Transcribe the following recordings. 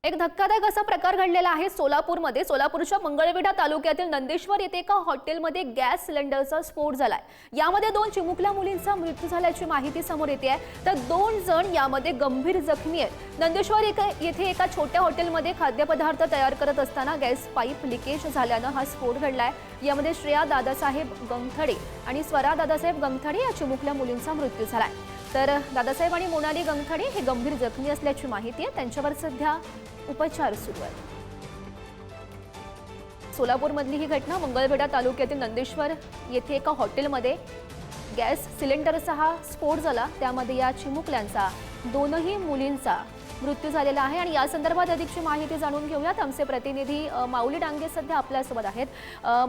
एक धक्कादायक असा प्रकार घडलेला आहे सोलापूरमध्ये। सोलापूरच्या मंगळवेढा तालुक्यातील नंदेश्वर येथे एका हॉटेलमध्ये गॅस सिलेंडरचा स्फोट झालाय। यामध्ये 2 चिमुकल्या मुलींचा मृत्यू झाल्याची माहिती समोर येते आहे, तर 2 जण यामध्ये गंभीर जखमी आहेत। नंदेश्वर येथे एका छोट्या हॉटेलमध्ये खाद्यपदार्थ तयार करत असताना गॅस पाईप लिकेज झाल्यानं हा स्फोट घडलाय। यामध्ये श्रेया दादासाहेब गंगथडे आणि स्वरा दादासाहेब गंगथडे या चिमुकल्या मुलींचा मृत्यू झालाय। तर दादासाहेब आणि मोनाली गंगथडे हे गंभीर जखमी असल्याची माहिती आहे। त्यांच्यावर सध्या उपचार सुरू आहेत। सोलापूरमधली ही घटना मंगळवेढा तालुक्यातील नंदेश्वर येथे एका हॉटेलमध्ये गॅस सिलेंडरचा हा स्फोट झाला। त्यामध्ये या चिमुकल्यांचा 2ही मुलींचा मृत्यू झालेला आहे आणि या संदर्भात अधिकची माहिती जाणून घेऊयात। आमचे प्रतिनिधी माऊली डांगे सध्या आपल्यासोबत आहेत।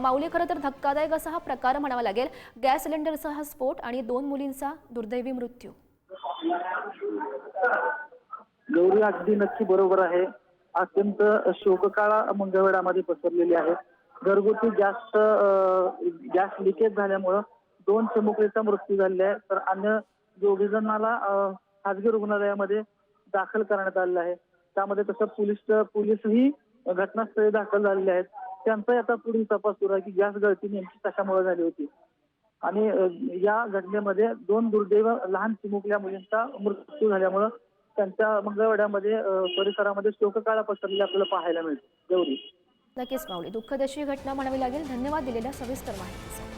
माऊली, खरं तर धक्कादायक असा हा प्रकार म्हणावा लागेल, गॅस सिलेंडरचा हा स्फोट आणि 2 मुलींचा दुर्दैवी मृत्यू। गौरी, अगदी नक्की बरोबर आहे। अत्यंत शोककाळा मंगळवेढ्यामध्ये पसरलेली आहे। घरगुती गॅस लिकेज झाल्यामुळे 2 चिमुकलीचा मृत्यू झालेला आहे, तर अन्य 2 जणांना खासगी रुग्णालयामध्ये दाखल करण्यात आलेलं आहे। त्यामध्ये तसं पोलीसही घटनास्थळी दाखल झालेले आहेत। त्यांचा आता पुढील तपास सुरू आहे की गॅस गळती नेमकी कशामुळे झाली होती आणि या घटनेमध्ये 2 दुर्दैव लहान चिमुकल्या मुलींचा मृत्यू झाल्यामुळे त्यांच्या मंगळवेढ्यामध्ये परिसरामध्ये शोककाळा पसरलेला आपल्याला पाहायला मिळतो। गौरी, नक्कीच माऊली, दुःखद अशी घटना म्हणावी लागेल। धन्यवाद दिलेल्या सविस्तर माहितीसाठी।